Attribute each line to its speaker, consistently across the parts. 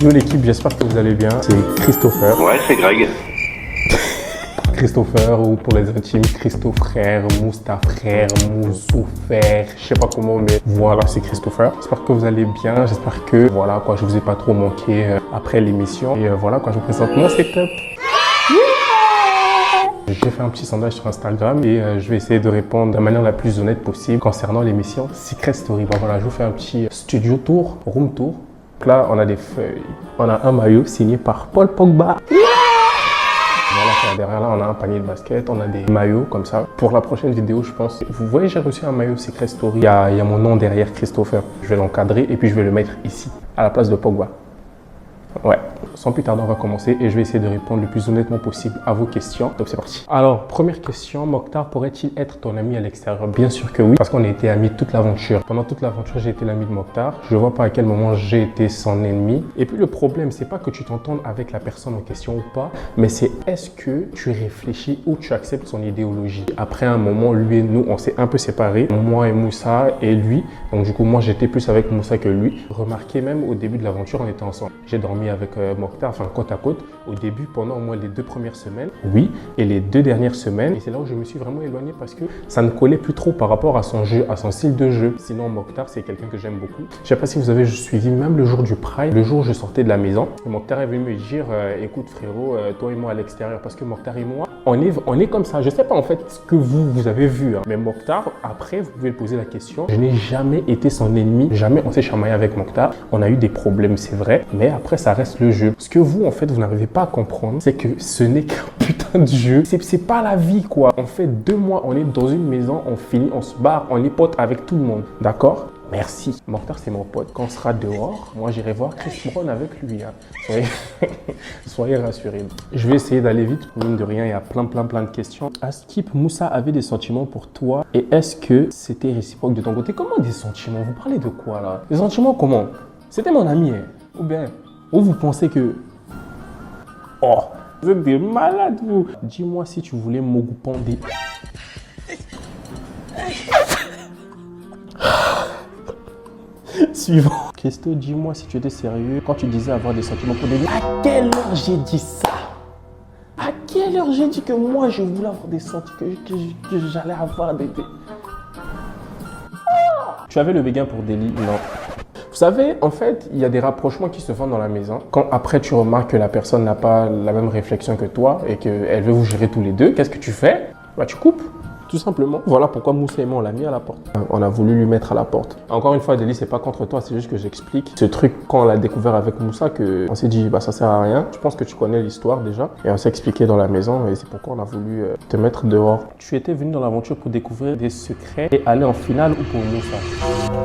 Speaker 1: Yo l'équipe, j'espère que vous allez bien. C'est Christopher.
Speaker 2: Ouais, c'est Greg.
Speaker 1: Christopher ou pour les intimes, Christopher, Moustapher, Moussouffer, je sais pas comment, mais voilà, c'est Christopher. J'espère que vous allez bien, j'espère que voilà quoi, je vous ai pas trop manqué après l'émission. Et voilà quoi, je vous présente mon setup. J'ai fait un petit sondage sur Instagram et je vais essayer de répondre de la manière la plus honnête possible concernant l'émission Secret Story. Bon, voilà, je vous fais un petit studio tour, room tour. Donc là, on a des feuilles. On a un maillot signé par Paul Pogba. Voilà, derrière là, on a un panier de basket, on a des maillots comme ça. Pour la prochaine vidéo, je pense, vous voyez, j'ai reçu un maillot Secret Story. Il y a mon nom derrière, Christopher. Je vais l'encadrer et puis je vais le mettre ici, à la place de Pogba. Ouais, sans plus tarder, on va commencer et je vais essayer de répondre le plus honnêtement possible à vos questions. Donc c'est parti. Alors, première question, Mokhtar pourrait-il être ton ami à l'extérieur? Bien sûr que oui, parce qu'on a été amis toute l'aventure. Pendant toute l'aventure, j'ai été l'ami de Mokhtar. Je ne vois pas à quel moment j'ai été son ennemi. Et puis le problème, c'est pas que tu t'entendes avec la personne en question ou pas, mais c'est est-ce que tu réfléchis ou tu acceptes son idéologie. Après un moment, lui et nous, on s'est un peu séparés. Moi et Moussa et lui. Donc du coup, moi, j'étais plus avec Moussa que lui. Remarquez, même au début de l'aventure, on était ensemble. J'ai dormi avec Mokhtar, enfin côte à côte, au début pendant au moins les 2 premières semaines, oui, et les 2 dernières semaines, et c'est là où je me suis vraiment éloigné parce que ça ne collait plus trop par rapport à son jeu, à son style de jeu. Sinon, Mokhtar, c'est quelqu'un que j'aime beaucoup. Je sais pas si vous avez suivi même le jour du Pride, le jour où je sortais de la maison, Mokhtar est venu me dire, écoute frérot, toi et moi à l'extérieur, parce que Mokhtar et moi, on est comme ça. Je sais pas en fait ce que vous avez vu, hein. Mais Mokhtar, après, vous pouvez poser la question. Je n'ai jamais été son ennemi, jamais on s'est chamaillé avec Mokhtar. On a eu des problèmes, c'est vrai, mais après ça reste le jeu. Ce que vous, en fait, vous n'arrivez pas à comprendre, c'est que ce n'est qu'un putain de jeu. C'est pas la vie, quoi. On fait 2 mois, on est dans une maison, on finit, on se barre, on est potes avec tout le monde. D'accord? Merci. Mokhtar, c'est mon pote. Quand on sera dehors, moi, j'irai voir Chris Brown avec lui. Hein. Soyez rassurés. Je vais essayer d'aller vite. Mine de rien, il y a plein de questions. Askip, Moussa avait des sentiments pour toi. Et est-ce que c'était réciproque de ton côté? Comment des sentiments? Vous parlez de quoi, là? Des sentiments comment? C'était mon ami, hein. Ou bien, ou vous pensez que... Oh, vous êtes des malades, vous. Dis-moi si tu voulais Mogupandé. Suivant. Christo, dis-moi si tu étais sérieux quand tu disais avoir des sentiments pour des... À quelle heure j'ai dit ça? À quelle heure j'ai dit que moi je voulais avoir des sentiments, que j'allais avoir des... Tu avais le béguin pour Deli? Non. Vous savez, en fait, il y a des rapprochements qui se font dans la maison. Quand après tu remarques que la personne n'a pas la même réflexion que toi et qu'elle veut vous gérer tous les deux, qu'est-ce que tu fais? Bah, tu coupes. Tout simplement. Voilà pourquoi Moussa et moi, on l'a mis à la porte. On a voulu lui mettre à la porte. Encore une fois, Deli, c'est pas contre toi, c'est juste que j'explique ce truc quand on l'a découvert avec Moussa, on s'est dit, bah ça sert à rien. Je pense que tu connais l'histoire déjà. Et on s'est expliqué dans la maison et c'est pourquoi on a voulu te mettre dehors. Tu étais venu dans l'aventure pour découvrir des secrets et aller en finale ou pour Moussa?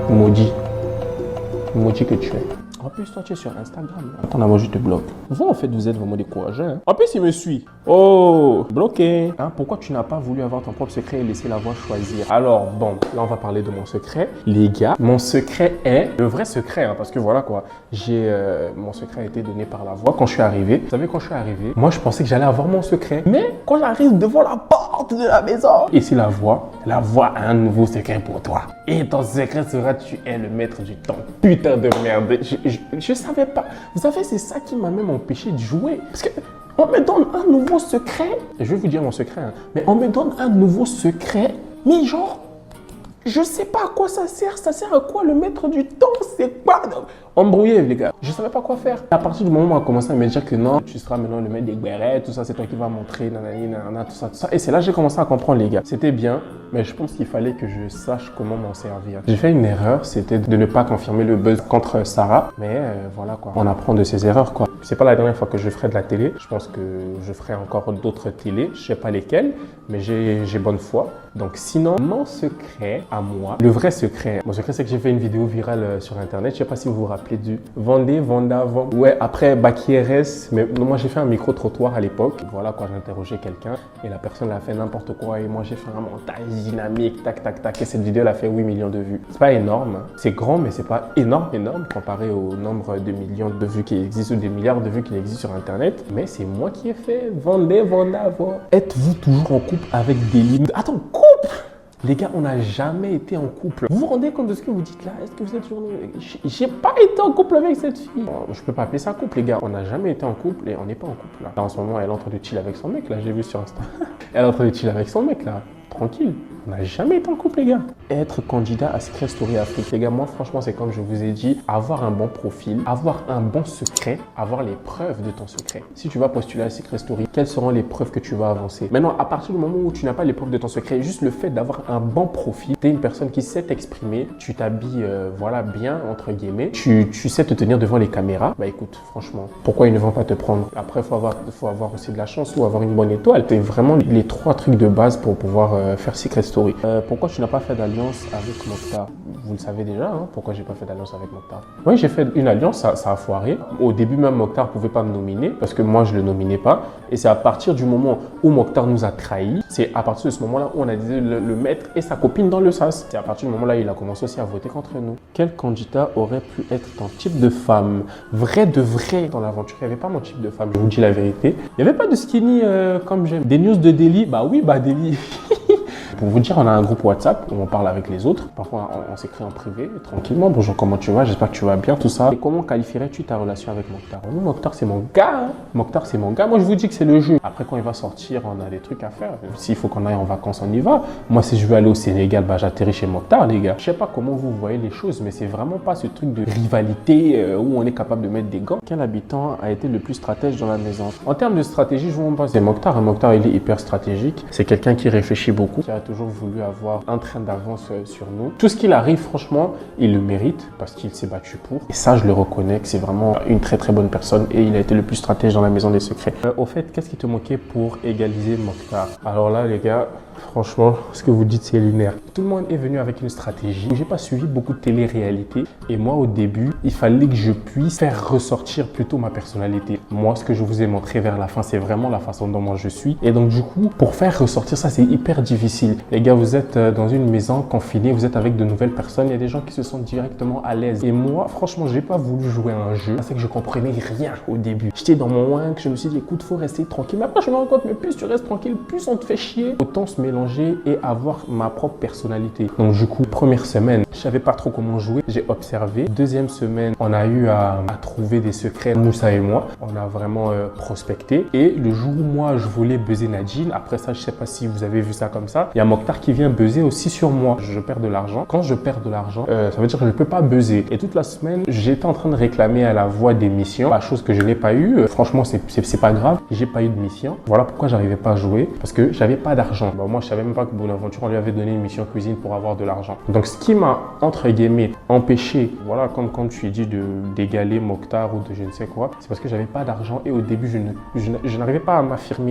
Speaker 1: Maudit. Maudit que tu es. En plus, toi, tu es sur Instagram. Attends, moi, je te bloque. Vous, en fait, vous êtes vraiment découragés. Hein? En plus, il me suit. Oh, bloqué. Hein, pourquoi tu n'as pas voulu avoir ton propre secret et laisser la voix choisir? Alors, bon, là, on va parler de mon secret. Les gars, mon secret est le vrai secret. Hein, parce que voilà quoi, mon secret a été donné par la voix quand je suis arrivé. Vous savez, quand je suis arrivé, moi, je pensais que j'allais avoir mon secret. Mais quand j'arrive devant la porte de la maison, ici, la voix a un nouveau secret pour toi. Et ton secret sera, tu es le maître du temps. Putain de merde. Je savais pas. Vous savez, c'est ça qui m'a même empêché de jouer. Parce que on me donne un nouveau secret. Et je vais vous dire mon secret. Hein, mais on me donne un nouveau secret. Mais genre, je sais pas à quoi ça sert. Ça sert à quoi le maître du temps? C'est quoi? Embrouillé, les gars. Je savais pas quoi faire. À partir du moment où on a commencé à me dire que non, tu seras maintenant le maître des guérets, tout ça, c'est toi qui vas montrer, nanani, nanana, tout ça, tout ça. Et c'est là que j'ai commencé à comprendre, les gars. C'était bien, mais je pense qu'il fallait que je sache comment m'en servir. J'ai fait une erreur, c'était de ne pas confirmer le buzz contre Sarah. Mais voilà quoi, on apprend de ses erreurs quoi. C'est pas la dernière fois que je ferai de la télé. Je pense que je ferai encore d'autres télés. Je sais pas lesquelles, mais j'ai bonne foi. Donc sinon, mon secret à moi, le vrai secret, mon secret c'est que j'ai fait une vidéo virale sur internet. Je sais pas si vous vous rappelez du Vendée, Vanda, Vend. Ouais, après Bakieres, mais moi j'ai fait un micro-trottoir à l'époque. Voilà, quand j'interrogeais quelqu'un et la personne a fait n'importe quoi et moi j'ai fait un montage dynamique, tac, tac, tac. Et cette vidéo elle a fait 8 millions de vues. C'est pas énorme, hein. C'est grand, mais c'est pas énorme comparé au nombre de millions de vues qui existent ou des milliards de vues qui existent sur internet. Mais c'est moi qui ai fait Vendée, Vanda, Vend. Êtes-vous toujours en couple avec des lignes? Attends, couple? Les gars, on n'a jamais été en couple. Vous vous rendez compte de ce que vous dites là? Est-ce que vous êtes toujours... J'ai pas été en couple avec cette fille. Je peux pas appeler ça couple, les gars. On n'a jamais été en couple et on n'est pas en couple là. Là, en ce moment, elle est en train de chill avec son mec là. J'ai vu sur Insta. Elle est en train de chill avec son mec là. Tranquille. On n'a jamais été en couple, les gars. Être candidat à Secret Story Afrique, les gars, moi, franchement, c'est comme je vous ai dit, avoir un bon profil, avoir un bon secret, avoir les preuves de ton secret. Si tu vas postuler à Secret Story, quelles seront les preuves que tu vas avancer? Maintenant, à partir du moment où tu n'as pas les preuves de ton secret, juste le fait d'avoir un bon profil, tu es une personne qui sait t'exprimer, tu t'habilles, voilà, bien, entre guillemets, tu sais te tenir devant les caméras, bah écoute, franchement, pourquoi ils ne vont pas te prendre? Après, il faut avoir aussi de la chance ou avoir une bonne étoile. C'est vraiment les 3 trucs de base pour pouvoir faire Secret Story. Pourquoi tu n'as pas fait d'alliance avec Mokhtar? Vous le savez déjà, hein, pourquoi j'ai pas fait d'alliance avec Mokhtar? Oui, j'ai fait une alliance, ça a foiré. Au début même, Mokhtar ne pouvait pas me nominer parce que moi, je ne le nominais pas. Et c'est à partir du moment où Mokhtar nous a trahis, c'est à partir de ce moment-là où on a décidé de le mettre et sa copine dans le sas. C'est à partir du moment-là, il a commencé aussi à voter contre nous. Quel candidat aurait pu être ton type de femme? Vrai de vrai, dans l'aventure, il n'y avait pas mon type de femme, je vous dis la vérité. Il n'y avait pas de skinny comme j'aime. Des news de Delhi, bah oui, bah Delhi. Pour vous dire, on a un groupe WhatsApp où on parle avec les autres. Parfois, on s'écrit en privé, tranquillement. Bonjour, comment tu vas? J'espère que tu vas bien, tout ça. Et comment qualifierais-tu ta relation avec Mokhtar? Nous, Mokhtar, c'est mon gars. Hein. Mokhtar, c'est mon gars. Moi, je vous dis que c'est le jeu. Après, quand il va sortir, on a des trucs à faire. S'il faut qu'on aille en vacances, on y va. Moi, si je veux aller au Sénégal, bah, j'atterris chez Mokhtar, les gars. Je sais pas comment vous voyez les choses, mais c'est vraiment pas ce truc de rivalité où on est capable de mettre des gants. Quel habitant a été le plus stratège dans la maison? En termes de stratégie, je vous montre pas. C'est Mokhtar. Mokhtar, il est hyper stratégique. C'est quelqu'un qui réfléchit beaucoup. Qui a toujours voulu avoir un train d'avance sur nous. Tout ce qu'il arrive, franchement, il le mérite parce qu'il s'est battu pour. Et ça, je le reconnais que c'est vraiment une très très bonne personne et il a été le plus stratège dans la maison des secrets. Au fait, qu'est-ce qui te manquait pour égaliser Mokhtar? Alors là, les gars, franchement, ce que vous dites, c'est lunaire. Tout le monde est venu avec une stratégie. J'ai pas suivi beaucoup de télé-réalité et moi, au début, il fallait que je puisse faire ressortir plutôt ma personnalité. Moi, ce que je vous ai montré vers la fin, c'est vraiment la façon dont moi je suis. Et donc, du coup, pour faire ressortir ça, c'est hyper difficile. Les gars, vous êtes dans une maison confinée, vous êtes avec de nouvelles personnes, il y a des gens qui se sentent directement à l'aise. Et moi, franchement, j'ai pas voulu jouer à un jeu. C'est que je comprenais rien au début. J'étais dans mon wank, je me suis dit, écoute, faut rester tranquille. Mais après, je me rends compte, mais plus tu restes tranquille, plus on te fait chier. Autant se mélanger et avoir ma propre personnalité. Donc, du coup, première semaine, je savais pas trop comment jouer. J'ai observé. Deuxième semaine, on a eu à trouver des secrets, Moussa et moi. On a vraiment prospecté. Et le jour où moi, je voulais buzzer Nadine, après ça, je sais pas si vous avez vu ça comme ça, il y a Mokhtar qui vient buzzer aussi sur moi. Je perds de l'argent. Quand je perds de l'argent, ça veut dire que je ne peux pas buzzer. Et toute la semaine, j'étais en train de réclamer à la voix des missions, la chose que je n'ai pas eu. Franchement, c'est pas grave. J'ai pas eu de mission. Voilà pourquoi j'arrivais pas à jouer. Parce que j'avais pas d'argent. Bon, moi, je savais même pas que Bonaventure, on lui avait donné une mission cuisine pour avoir de l'argent. Donc, ce qui m'a, entre guillemets, empêché, voilà, comme quand tu dis d'égaler Mokhtar ou de je ne sais quoi, c'est parce que j'avais pas d'argent et au début, je n'arrivais pas à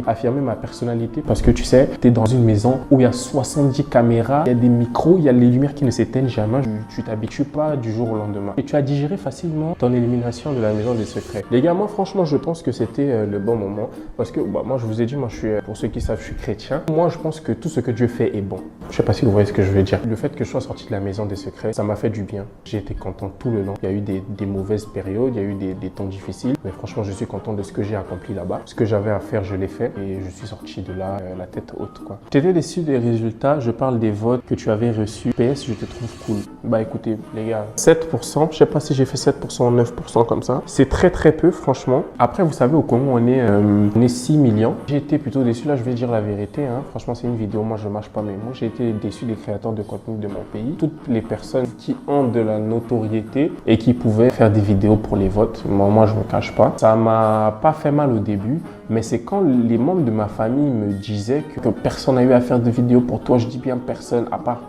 Speaker 1: affirmer ma personnalité parce que tu sais, tu es dans une maison où il y a 70 caméras, il y a des micros, il y a les lumières qui ne s'éteignent jamais. Tu t'habitues pas du jour au lendemain. Et tu as digéré facilement ton élimination de la maison des secrets. Les gars, moi, franchement, je pense que c'était le bon moment parce que, bah, moi, je vous ai dit, moi, je suis, pour ceux qui savent, je suis chrétien. Moi, je pense que tout ce que Dieu fait est bon. Je sais pas si vous voyez ce que je veux dire. Le fait que je sois sorti de la maison des secrets, ça m'a fait du bien. J'ai été content tout le long. Il y a eu des mauvaises périodes, il y a eu des temps difficiles. Mais franchement, je suis content de ce que j'ai accompli là-bas. Ce que j'avais à faire, je l'ai fait et je suis sorti de là la tête haute, quoi. T'étais déçu des résultats, je parle des votes que tu avais reçus. PS, je te trouve cool. Bah écoutez, les gars, 7%, je sais pas si j'ai fait 7% ou 9% comme ça. C'est très très peu, franchement. Après, vous savez, au Congo, on est 6 millions. J'ai été plutôt déçu, là, je vais dire la vérité. Hein. Franchement, c'est une vidéo, moi, je mâche pas mes mots. J'ai été déçu des créateurs de contenu de mon pays. Toutes les personnes qui ont de la notoriété et qui pouvaient faire des vidéos pour les votes. Moi, je me cache pas. Ça m'a pas fait mal au début, mais c'est quand les membres de ma famille me disaient que personne n'a eu à faire de vidéos pour toi. Je dis bien personne, à part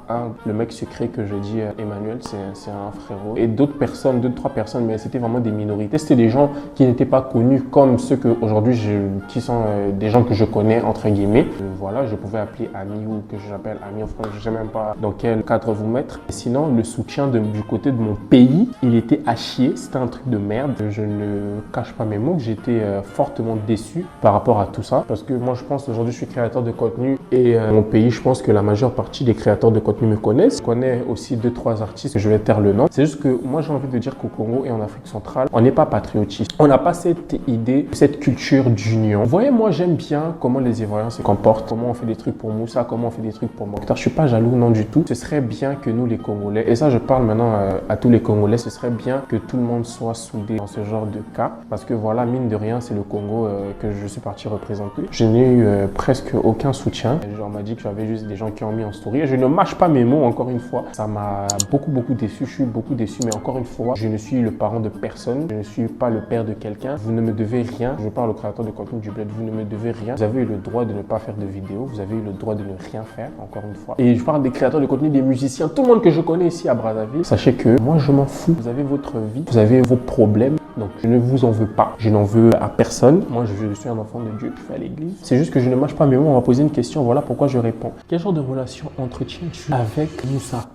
Speaker 1: le mec secret que je dis, Emmanuel, c'est un frérot. Et d'autres personnes, 2-3 personnes, mais c'était vraiment des minorités. C'était des gens qui n'étaient pas connus comme ceux qu'aujourd'hui, qui sont des gens que je connais, entre guillemets. Voilà, je pouvais appeler ami ou que j'appelle ami en France, je ne sais même pas dans quel cadre vous mettre. Et sinon, le soutien du côté de mon pays, il était à chier. C'était un truc de merde. Je ne cache pas mes mots, que j'étais fortement déçu par rapport à tout ça. Parce que moi, je pense aujourd'hui, je suis créateur de contenu et mon pays, je pense que la majeure partie des créateurs de contenu me connaissent. Je connais aussi 2-3 artistes, je vais taire le nom. C'est juste que moi, j'ai envie de dire qu'au Congo et en Afrique centrale, on n'est pas patriotistes. On n'a pas cette idée, cette culture d'union. Vous voyez, moi, j'aime bien comment les Ivoiriens se comportent, comment on fait des trucs pour Moussa, comment on fait des trucs pour Mokhtar. Je suis pas jaloux, non du tout. Ce serait bien que nous, les Congolais, et ça, je parle maintenant à tous les Congolais, ce serait bien que tout le monde soit soudé dans ce genre de cas. Parce que voilà, mine de rien, c'est le Congo que je suis parti représenter. Je n'ai eu presque aucun soutien. On m'a dit que j'avais juste des gens qui ont mis en story. Et je ne mâche pas mes mots, encore une fois. Ça m'a beaucoup déçu. Je suis beaucoup déçu, mais encore une fois, je ne suis le parent de personne. Je ne suis pas le père de quelqu'un. Vous ne me devez rien. Je parle au créateur de contenu du bled. Vous ne me devez rien. Vous avez eu le droit de ne pas faire de vidéos. Vous avez eu le droit de ne rien faire, encore une fois. Et je parle des créateurs de contenu, des musiciens, tout le monde que je connais ici à Brazzaville. Sachez que moi, je m'en fous. Vous avez votre vie, vous avez vos problèmes. Donc, je ne vous en veux pas. Je n'en veux à personne. Moi, je suis un enfant de Dieu. Je vais à l'église. C'est juste que je ne mâche pas mes mots. On m'a posé une question. Voilà pourquoi je réponds. Quel genre de relation entretiens-tu avec Moussa?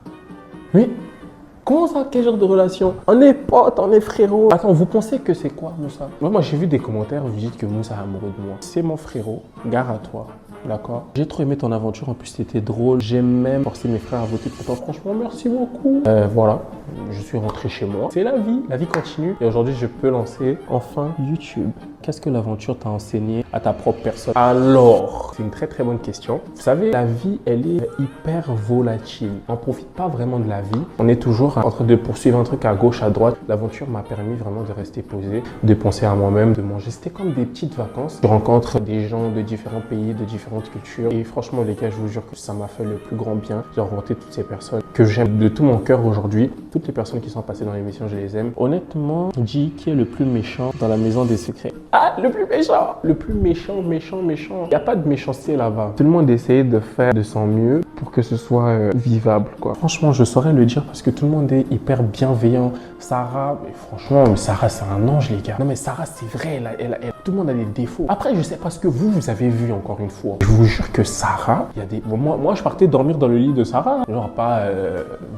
Speaker 1: Oui. Comment ça, quel genre de relation? On est potes, on est frérot. Attends, vous pensez que c'est quoi Moussa? Moi, j'ai vu des commentaires où vous dites que Moussa est amoureux de moi. C'est mon frérot, gare à toi. D'accord? J'ai trop aimé ton aventure, en plus c'était drôle. J'ai même forcé mes frères à voter pour toi. Franchement, merci beaucoup. Voilà, je suis rentré chez moi. C'est la vie continue. Et aujourd'hui, je peux lancer enfin YouTube. Qu'est-ce que l'aventure t'a enseigné à ta propre personne? Alors, c'est une très bonne question. Vous savez, la vie, elle est hyper volatile. On ne profite pas vraiment de la vie. On est toujours en train de poursuivre un truc à gauche, à droite. L'aventure m'a permis vraiment de rester posé, de penser à moi-même, de manger. C'était comme des petites vacances. Je rencontre des gens de différents pays, de différentes cultures. Et franchement, les gars, je vous jure que ça m'a fait le plus grand bien. J'ai rencontré toutes ces personnes que j'aime de tout mon cœur aujourd'hui. Toutes les personnes qui sont passées dans l'émission, je les aime. Honnêtement, dis qui est le plus méchant dans la maison des secrets? Ah, le plus méchant! Le plus méchant. Il n'y a pas de méchanceté là-bas. Tout le monde essaye de faire de son mieux pour que ce soit vivable, quoi. Franchement, je saurais le dire parce que tout le monde est hyper bienveillant. Sarah, mais franchement, Sarah, c'est un ange, les gars. Non, mais Sarah, c'est vrai, tout le monde a des défauts. Après, je sais pas ce que vous avez vu encore une fois. Je vous jure que Sarah, il y a des... Bon, moi, je partais dormir dans le lit de Sarah. Genre pas...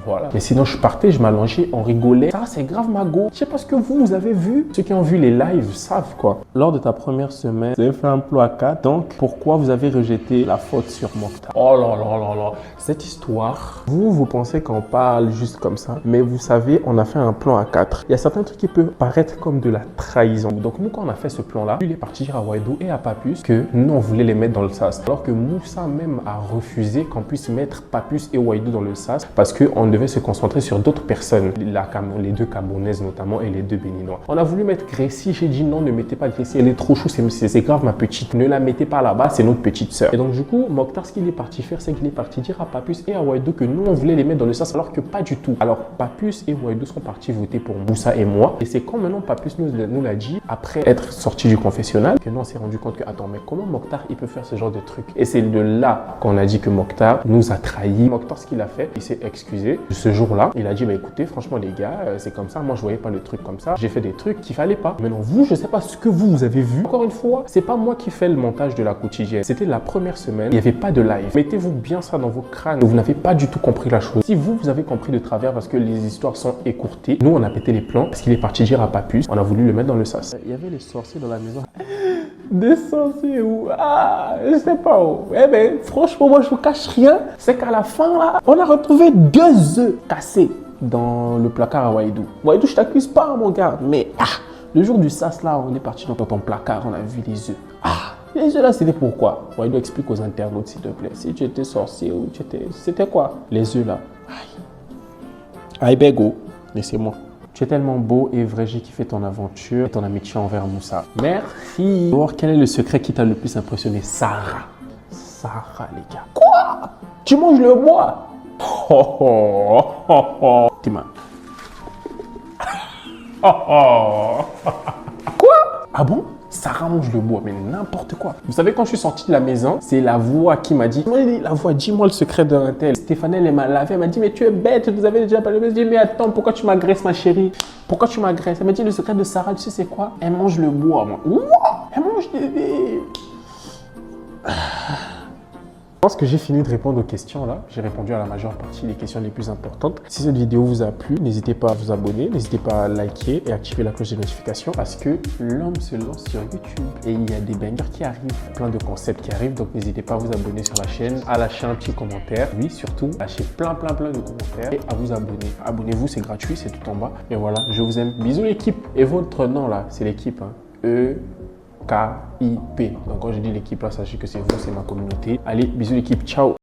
Speaker 1: voilà. Mais sinon, je partais, je m'allongeais, on rigolait. Sarah, c'est grave magot. Je sais pas ce que vous avez vu. Ceux qui ont vu les lives savent, quoi. Lors de ta première semaine, vous avez fait un plan à 4. Donc, pourquoi vous avez rejeté la faute sur Mokhtar? Oh là là. Cette histoire, vous pensez qu'on parle juste comme ça. Mais vous savez, on a fait un plan à 4. Il y a certains trucs qui peuvent paraître comme de la trahison. Donc, nous, quand on a fait ce plan-là, il est parti dire à Waido et à Papus que nous, on voulait les mettre dans le sas. Alors que Moussa même a refusé qu'on puisse mettre Papus et Waido dans le sas parce qu'on devait se concentrer sur d'autres personnes. Les 2 Camerounaises notamment et les 2 Béninois. On a voulu mettre Gracie. J'ai dit non, ne mettez pas Gracie. Elle est trop chou. C'est grave, ma petite. Ne la mettez pas là-bas. C'est notre petite sœur. Et donc, du coup, Mokhtar, ce qu'il est parti faire, c'est qu'il est parti dire à Papus et à Waido que nous, on voulait les mettre dans le sas alors que pas du tout. Alors, Papus et Waido sont partis voter pour Moussa et moi. Et c'est quand maintenant Papus nous l'a dit, après être sorti du confessionnal, que nous, on s'est rendu compte que, attends, mais comment Mokhtar, il peut faire ce genre de truc? Et c'est de là qu'on a dit que Mokhtar nous a trahis. Mokhtar, ce qu'il a fait, il s'est excusé. Ce jour-là, il a dit, bah écoutez, franchement, les gars, c'est comme ça. Moi, je voyais pas le truc comme ça. J'ai fait des trucs qu'il fallait pas. Maintenant, vous, je sais pas ce que vous avez vu. Encore une fois, c'est pas moi qui fais le montage de la quotidienne. C'était la première semaine. Il n'y avait pas de live. Mettez-vous bien ça dans vos crânes. Vous n'avez pas du tout compris la chose. Si vous avez compris de travers parce que les histoires sont écourtées, nous, on a pété les plans parce qu'il est parti dire à Papus. On a voulu le mettre dans le sas. Il y avait les sorciers dans la maison. Des sorciers où? Ah, je sais pas où. Eh ben, franchement, moi, je vous cache rien. C'est qu'à la fin, là, on a retrouvé 2 œufs cassés dans le placard à Waido. Waido, je t'accuse pas, mon gars, mais le jour du sas, là, on est parti dans ton placard, on a vu les œufs. Les œufs là, c'était pourquoi? Waido, explique aux internautes, s'il te plaît. Si tu étais sorcier ou tu étais... C'était quoi? Les œufs là. Aïe, Bego, laissez-moi. Tu es tellement beau et vrai, j'ai kiffé ton aventure et ton amitié envers Moussa. Merci. Alors, quel est le secret qui t'a le plus impressionné? Sarah. Sarah, les gars. Quoi? Tu manges le bois? Tima. Quoi? Ah bon? Sarah mange le bois, mais n'importe quoi. Vous savez, quand je suis sorti de la maison, c'est la voix qui m'a dit, la voix, dis-moi le secret d'un tel. Stéphane, elle m'a lavé, elle m'a dit, mais tu es bête, vous avez déjà parlé. Je me dis, mais attends, pourquoi tu m'agresses, ma chérie? Pourquoi tu m'agresses? Elle m'a dit, le secret de Sarah, tu sais c'est quoi? Elle mange le bois, moi. Ouah, elle mange des... Je pense que j'ai fini de répondre aux questions là. J'ai répondu à la majeure partie des questions les plus importantes. Si cette vidéo vous a plu, n'hésitez pas à vous abonner, n'hésitez pas à liker et activer la cloche de notification parce que l'homme se lance sur YouTube et il y a des bangers qui arrivent, plein de concepts qui arrivent. Donc n'hésitez pas à vous abonner sur la chaîne, à lâcher un petit commentaire. Oui, surtout, lâchez plein de commentaires et à vous abonner. Abonnez-vous, c'est gratuit, c'est tout en bas. Et voilà, je vous aime. Bisous l'équipe. Et votre nom là, c'est l'équipe. Hein. KIP. Donc quand je dis l'équipe là, sachez que c'est vous, c'est ma communauté. Allez, bisous l'équipe, ciao.